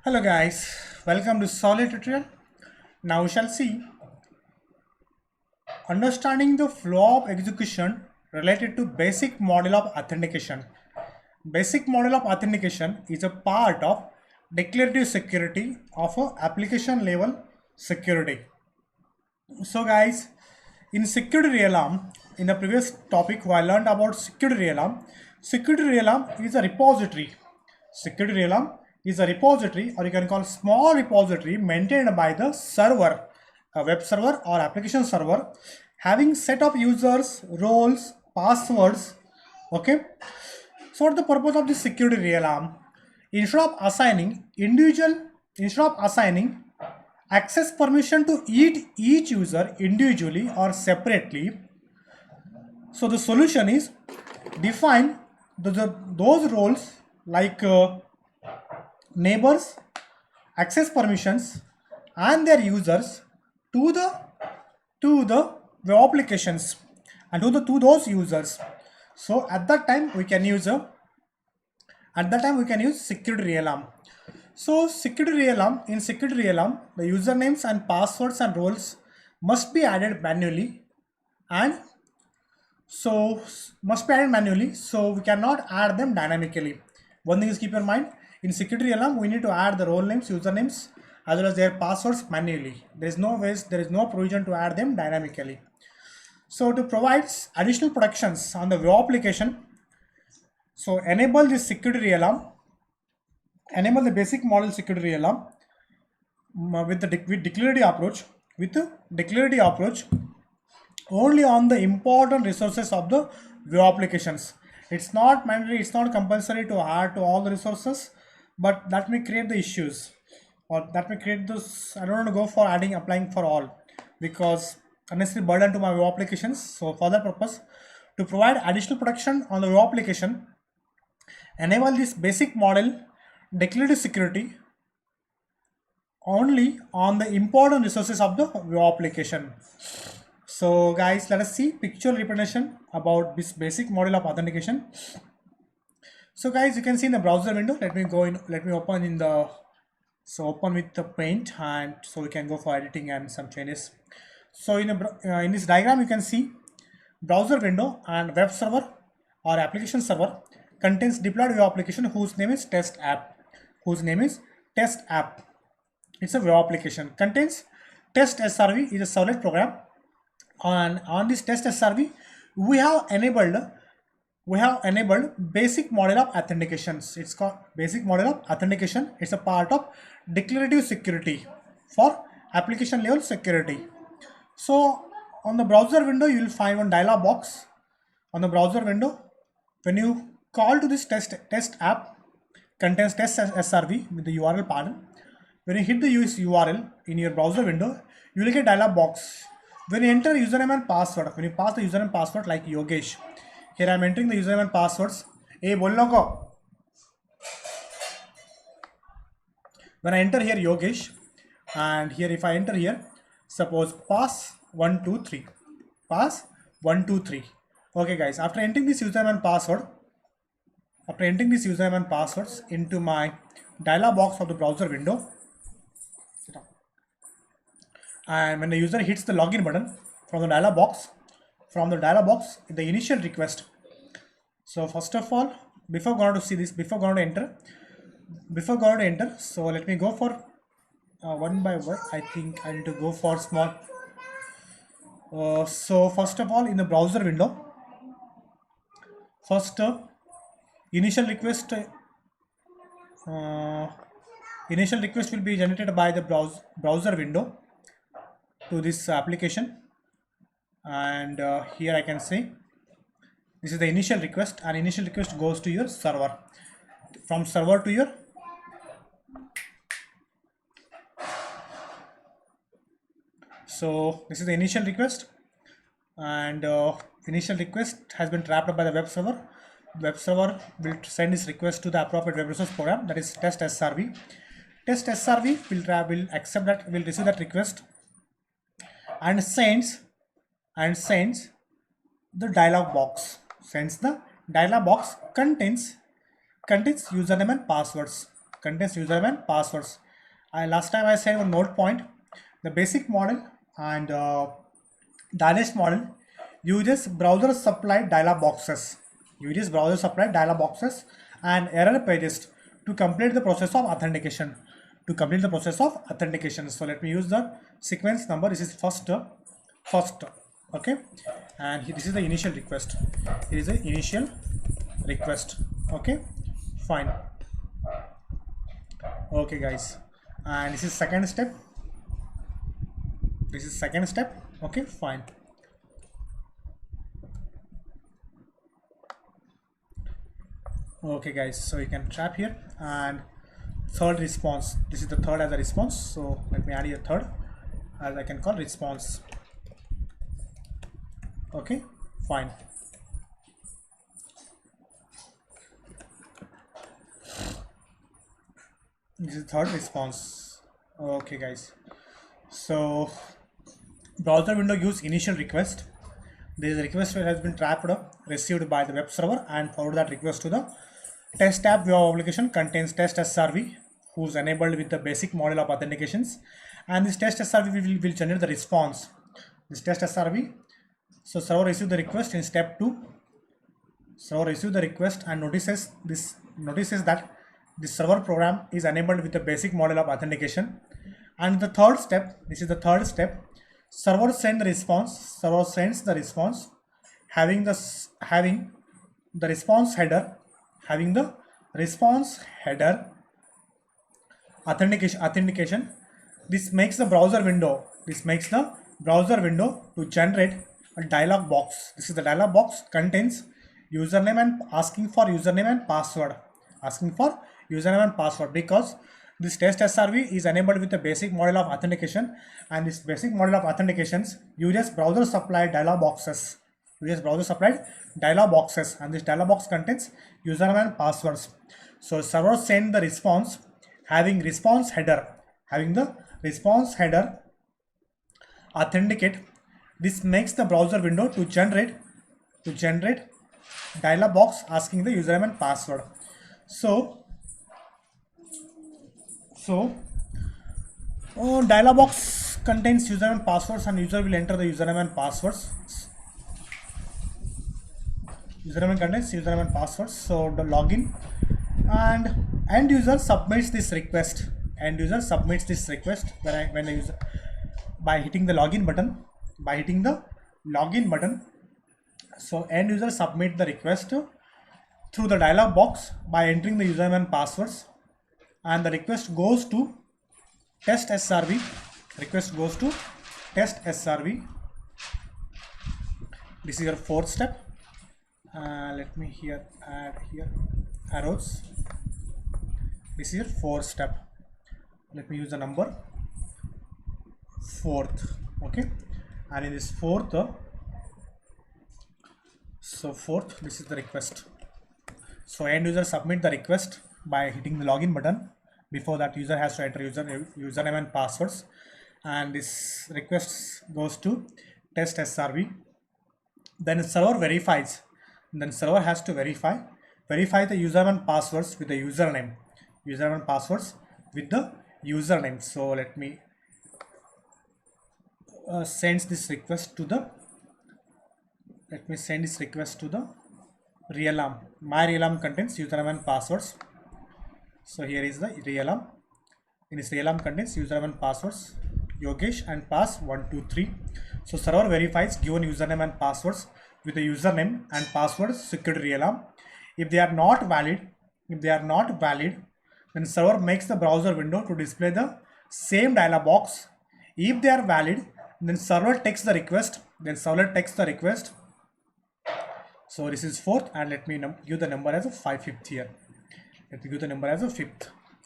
Hello guys, welcome to Solid Tutorial. Now we shall see understanding the flow of execution related to basic model of authentication. Basic model of authentication is a part of declarative security of a application level security. So guys, in security realm, in the previous topic I learned about security realm. Security realm is a repository. Security realm is a repository, or you can call small repository maintained by the server, a web server or application server, having set of users, roles, passwords. Okay. So what is the purpose of this security realm? Instead of assigning access permission to each user individually or separately, so the solution is define those roles like neighbors, access permissions, and their users to the web applications and to those users. So at that time we can use security realm. So in security realm, the usernames and passwords and roles must be added manually, and so we cannot add them dynamically. One thing is, keep in mind, in security realm we need to add the role names, usernames, as well as their passwords manually. There is no provision to add them dynamically. So to provide additional protections on the web application, so enable the basic model security realm with declarative approach only on the important resources of the web applications. It's not mandatory, it's not compulsory to add to all the resources, but that may create the issues, or that may create this. I don't want to go for applying for all, because unnecessary burden to my web applications. So for that purpose, to provide additional protection on the web application, enable this basic model declarative security only on the important resources of the web application. So guys, let us see picture representation about this basic model of authentication. So guys, you can see in the browser window, let me open with the Paint, and so we can go for editing and some changes. So in this diagram you can see browser window and web server or application server contains deployed web application whose name is test app. It's a web application. Contains test SRV is a servlet program. On this test SRV, we have enabled basic model of authentications. It's called basic model of authentication. It's a part of declarative security for application level security. So on the browser window, you will find one dialog box. On the browser window, when you call to this test app, contains test SRV with the URL panel. When you hit the URL in your browser window, you will get a dialog box. When you enter username and password, when you pass the username and password like Yogesh, here I am entering the username and passwords. When I enter here Yogesh, and here if I enter here, suppose pass 123, pass 123. Okay guys, after entering this username and passwords into my dialog box of the browser window, and when the user hits the login button from the dialog box, the initial request. So first of all, before going to enter, so let me go for one by one. I think I need to go for small. So first of all, in the browser window, first initial request will be generated by the browser window to this application, and here I can say this is the initial request, and initial request goes to your server, from server to your so this is the initial request, and initial request has been trapped by the web server. Web server will send this request to the appropriate web resource program, that is test SRV. Test SRV will receive that request and sends the dialog box. Contains username and passwords. contains username and passwords. Last time I said one note point, the basic model and Danish model uses browser supplied dialog boxes. Uses browser supplied dialog boxes and error pages to complete the process of authentication. So let me use the sequence number. This is first, okay, and this is the initial request. It is the initial request. Okay, fine. Okay, guys, and this is second step. Okay, fine. Okay, guys, so you can trap here. And third response, this is the third as a response, so let me add here third as I can call response. Okay, fine. This is third response. Okay, guys, so browser window use initial request. This request has been trapped, received by the web server, and forward that request to the test app view application contains test SRV, who's enabled with the basic model of authentications, and this test SRV will generate the response. This test SRV, so server receive the request in step 2. Server receive the request and notices that the server program is enabled with the basic model of authentication. And the third step, this is the third step, server sends the response having the response header authentication. This makes the browser window to generate a dialog box. This is the dialog box contains username and asking for username and password, because this test SRV is enabled with the basic model of authentication, and this basic model of authentications uses browser supplied dialog boxes. And this dialog box contains username and passwords. So server send the response having the response header authenticate. This makes the browser window to generate dialog box asking the username and password. So dialog box contains username and passwords, and user will enter the username and passwords. Contains username and passwords. So the login, and end user submits this request. When the user, by hitting the login button. So end user submit the request through the dialog box by entering the username and passwords, and the request goes to test SRV. This is your fourth step. Let me add here arrows. This is your fourth step. Let me use the number fourth. Okay, and in this fourth, this is the request. So end user submit the request by hitting the login button. Before that, user has to enter username and passwords, and this request goes to test SRV. Then server verifies. Then server has to verify the username and passwords with the username. So let me send this request to the realm. My realm contains username and passwords. So here is the realm. In this realm contains username and passwords, Yogesh and pass 123. So server verifies given username and passwords with the username and password secured realm. If they are not valid, then server makes the browser window to display the same dialog box. If they are valid, then server takes the request. So this is fourth, and let me give the number as a fifth here.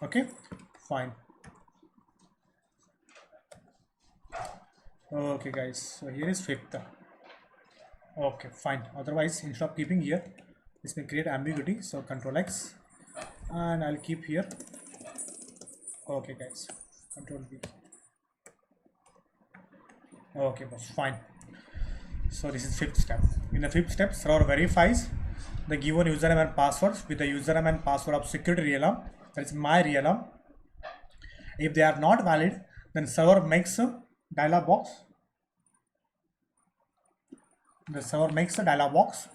Okay, fine. Okay, guys, so here is fifth. Okay, fine. Otherwise, instead of keeping here, this may create ambiguity. So Control X, and I'll keep here. Okay, guys, Control V. Okay, boss, fine. So this is fifth step. In the fifth step, server verifies the given username and passwords with the username and password of security realm. that is MyRealm. If they are not valid, then server makes a dialog box. The server makes a dialog box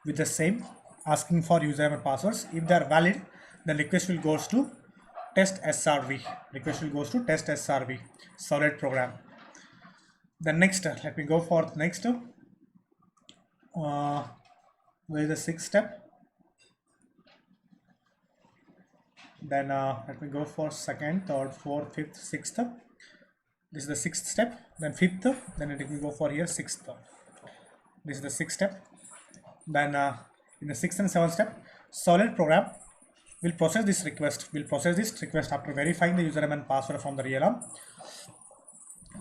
with the same asking for username and passwords. If they are valid, then request will goes to test SRV. Request will goes to test SRV solid program. The next, let me go for next. Where is the sixth step? Then let me go for second, third, fourth, fifth, sixth. This is the sixth step. Then fifth. Then let me go for here sixth. This is the sixth step. Then in the sixth and seventh step, solid program will process this request. After verifying the username and password from the Realm.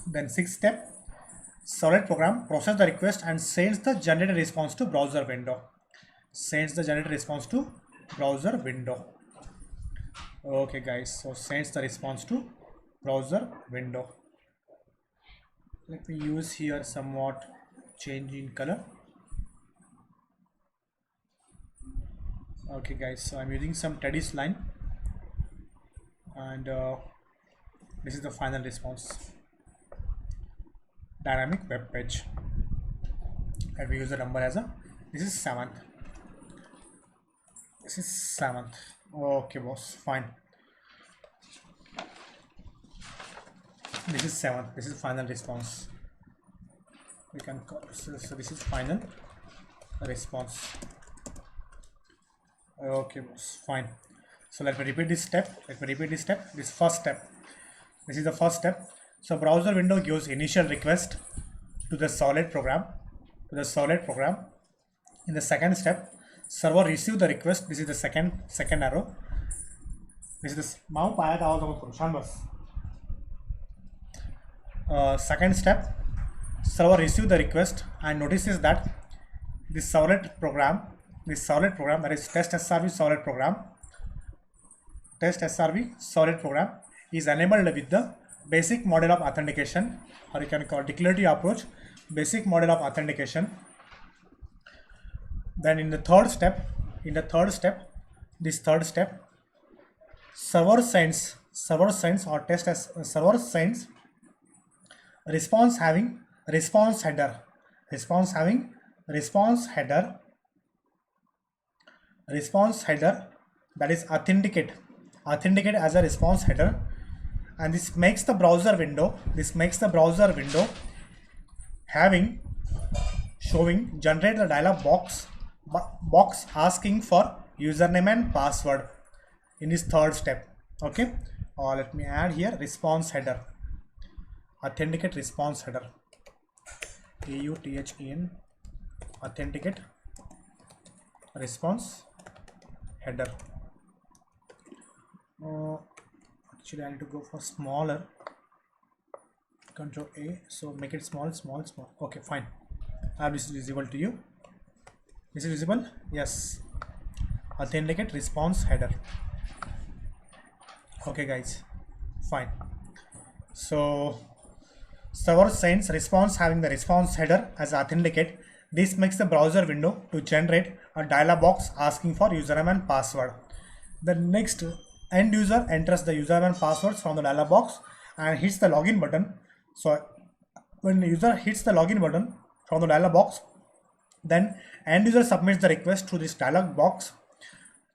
Then sixth step, solid program process the request and sends the generated response to browser window. Okay guys, so sends the response to browser window. Let me use here somewhat change in color. Okay guys, so I'm using some Teddy's line, and this is the final response. Dynamic web page, and we use the number as a, this is 7th. Okay boss, fine. This is 7th. This is final response. We can call, so this is final response. Okay boss, fine. So let me repeat this step. This first step, this is the first step. So browser window gives initial request to the solid program. In the second step, server receive the request. This is the second arrow. This is the second step, server receive the request and notices that this solid program, that is test SRV solid program is enabled with the basic model of authentication, or you can call declarative approach, basic model of authentication. Then in the third step, server sends response having response header, that is authenticate as a response header, and this makes the browser window generate the dialog box asking for username and password in this third step. Okay, or let me add here response header, authenticate response header, AUTHEN, authenticate response header. Actually I need to go for smaller, Control A, so make it small. Okay, fine. This is visible to you. This is visible? Yes. Authenticate response header. Okay guys, fine. So server sends response having the response header as authenticate. This makes the browser window to generate a dialog box asking for username and password. The next, end user enters the username and passwords from the dialog box and hits the login button. So when the user hits the login button from the dialog box, then end user submits the request to this dialog box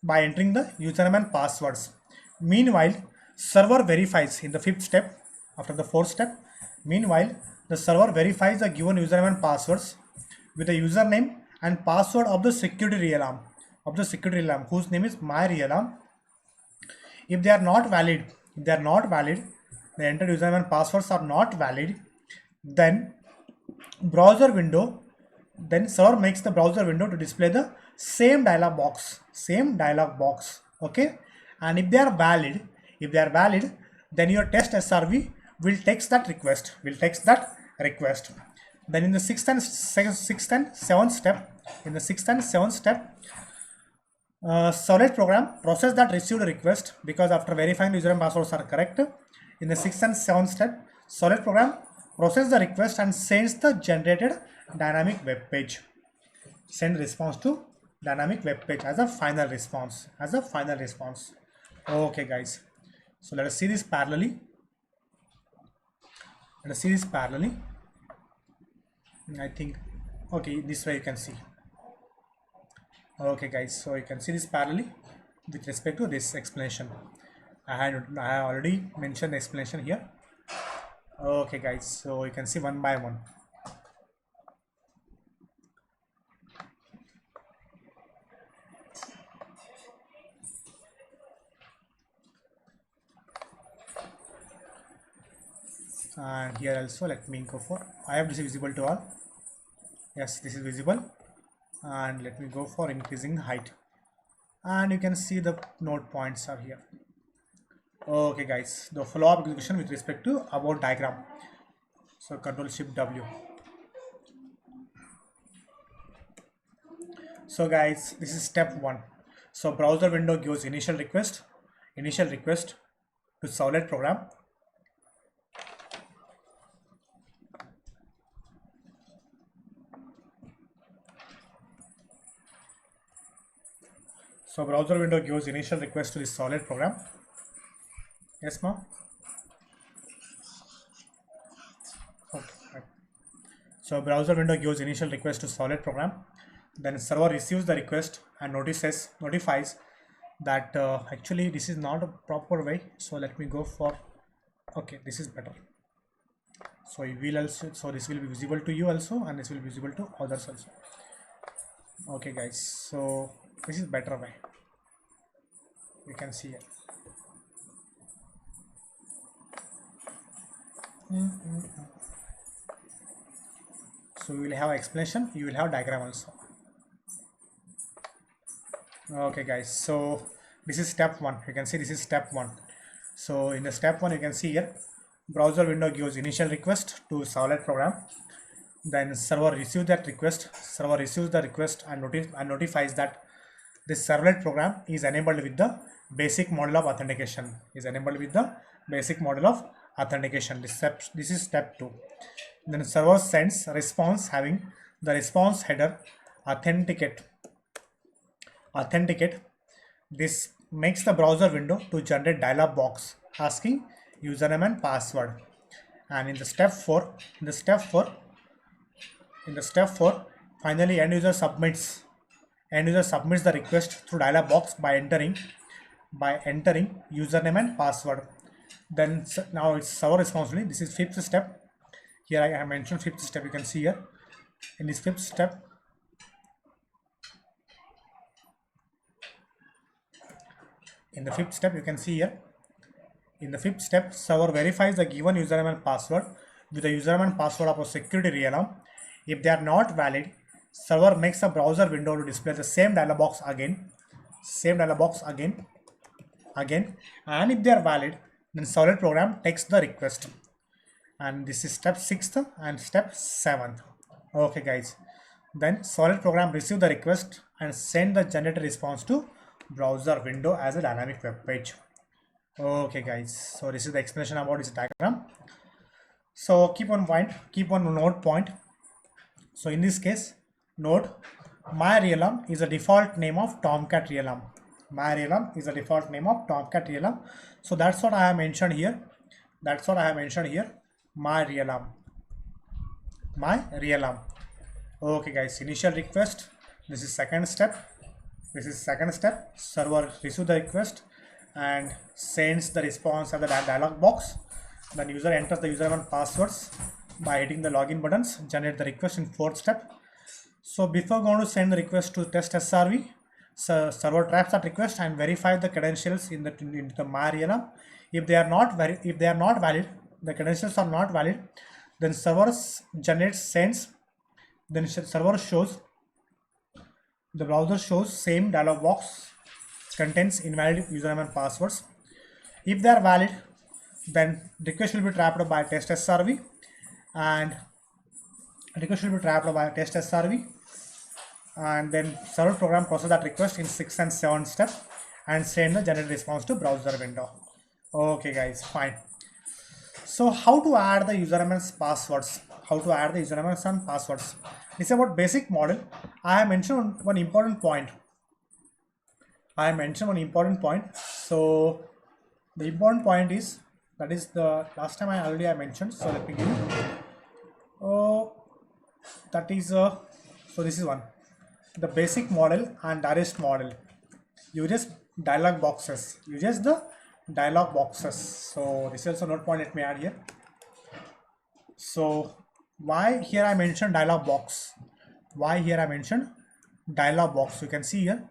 by entering the username and passwords. Meanwhile, server verifies in the fifth step. After the fourth step, meanwhile the server verifies the given username and passwords with the username and password of the security realm, whose name is MyRealm. If they are not valid, the entered username and passwords are not valid, then server makes the browser window to display the same dialog box. Okay, and if they are valid, then your test SRV will text that request. Then in the sixth and seventh step, solid program process that received a request, because after verifying the username and passwords are correct. In the sixth and seventh step, solid program process the request and sends the generated dynamic web page. Send response to dynamic web page as a final response, Okay guys, so let us see this parallelly. I think, okay, this way you can see. Okay guys, so you can see this parallelly with respect to this explanation. I have already mentioned the explanation here. Okay guys, so you can see one by one. And here also let me go for, I have this is visible to all. Yes, this is visible. And let me go for increasing height, and you can see the node points are here. Okay guys, the follow-up execution with respect to about diagram. So Control Shift W. So guys, this is step 1. So browser window gives initial request to Servlet program. So browser window gives initial request to the Servlet program. Yes, ma'am. Okay. So browser window gives initial request to Servlet program. Then server receives the request and notifies that actually this is not a proper way. So let me go for, okay, this is better. So you will also, so this will be visible to you also, and this will be visible to others also. Okay guys, so this is better way. You can see it. So we will have explanation, you will have diagram also. Okay guys, so this is step 1. You can see this is step 1. So in the step 1 you can see here, browser window gives initial request to Servlet program. Then server receives the request and notifies that this Servlet program is enabled with the basic model of authentication. This is step 2. Then server sends response having the response header authenticate. This makes the browser window to generate dialog box asking username and password. And in the step 4, finally end user submits the request through dialog box by entering username and password. Then now it's server responsibility. This is 5th step. Here I have mentioned 5th step. You can see here in this 5th step. In the 5th step, you can see here. In the 5th step, server verifies the given username and password with the username and password of a security realm. If they are not valid, server makes a browser window to display the same dialog box again. And if they are valid, then Servlet program takes the request. And this is step 6th and step 7th. Okay guys, then Servlet program receive the request and send the generated response to browser window as a dynamic web page. Okay guys, so this is the explanation about this diagram. So keep on node point. So in this case, node my realm is a default name of Tomcat realm. So that's what I have mentioned here. My realm. Okay guys, initial request. This is second step. Server receives the request and sends the response at the dialog box. Then user enters the username and passwords by hitting the login buttons. Generate the request in 4th step. So before going to send the request to test SRV, server tracks that request and verify the credentials in the my realm. If they are not valid, the credentials are not valid, then server sends. Then server shows. The browser shows same dialog box contains invalid username and passwords. If they are valid, then request will be trapped by test SRV, and then server program process that request in 6th and 7th step and send the generated response to browser window. Okay guys, fine. So how to add the usernames and passwords? This is about basic model. I have mentioned one important point. So the important point is, that is the last time I mentioned. So let me give you. Oh, that is so this is one. The basic model and direct model uses dialog boxes. Uses the dialog boxes. So this is also note point. Let me add here. So why here I mentioned dialog box? Why here I mentioned dialog box? You can see here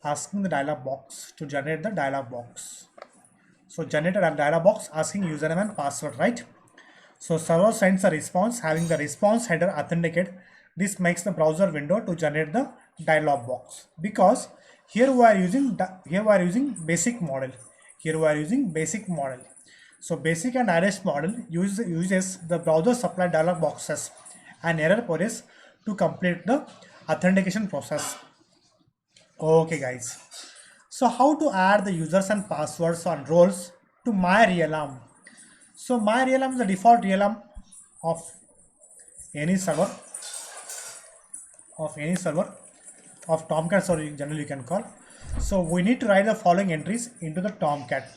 asking the dialog box to generate the dialog box. So generated a dialog box asking username and password, right? So server sends a response having the response header authenticated. This makes the browser window to generate the dialog box, because here we are using basic model. Here we are using basic model. So basic and direct model uses the browser supply dialog boxes and error bars to complete the authentication process. Okay guys, so how to add the users and passwords and roles to MyRealm? So MyRealm is the default realm of any server of Tomcat, or in general you can call. So we need to write the following entries into the Tomcat.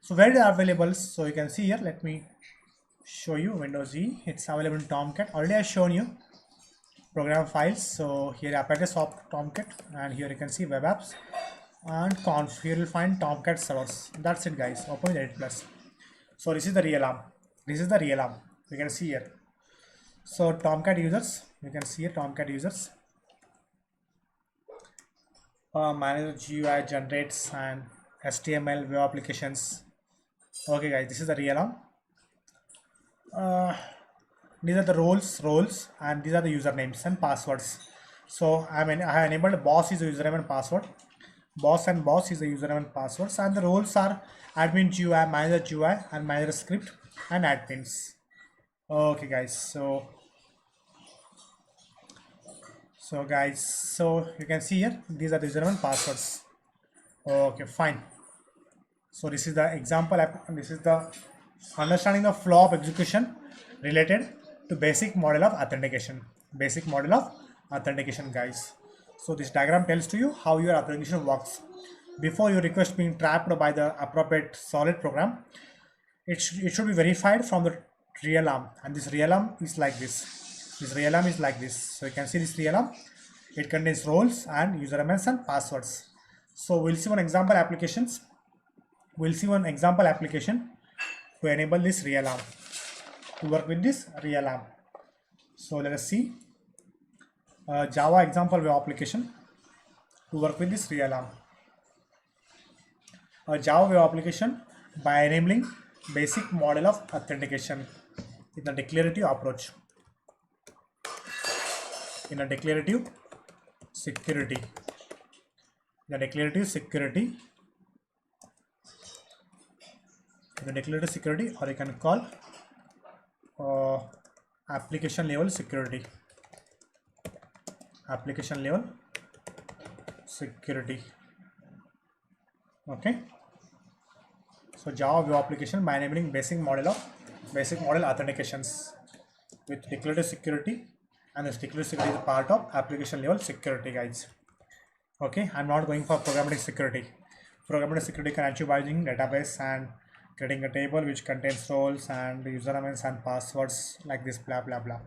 So where it is available? So you can see here. Let me show you Windows E. It's available in Tomcat. Already I've shown you program files. So here apparatus of Tomcat, and here you can see web apps and conf. Here you'll find Tomcat servers. That's it, guys. Open Edit Plus. So this is the realm. You can see here. So Tomcat users. You can see here Tomcat users. Manage GUI generates and HTML web applications. Okay, guys. This is the realm. These are the roles, and these are the usernames and passwords. So I have enabled boss is the username and password. Boss is the username and passwords, and the roles are admin GUI, manager GUI, and manager script, and admins. Okay guys, so guys, so you can see here these are the username and passwords. Okay, fine. So this is the example. This is the understanding the flow of execution related to basic model of authentication. Guys. So this diagram tells to you how your authentication works. Before your request being trapped by the appropriate solid program, it should be verified from the realm, and this realm is like this. So you can see this realm. It contains roles and usernames and passwords. So we'll see one example application to enable this realm, to work with this realm. So let us see Java example web application to work with this realm. A Java web application by enabling basic model of authentication in a declarative approach. In a declarative security. Or you can call application level security. Okay. So Java web application by enabling basic model authentications with declarative security, and this declarative security is part of application level security, guys. Okay, I'm not going for programmatic security. Programmatic security can achieve by using database and creating a table which contains roles and usernames and passwords like this, blah blah blah.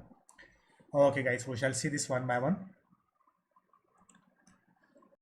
Okay guys, we shall see this one by one.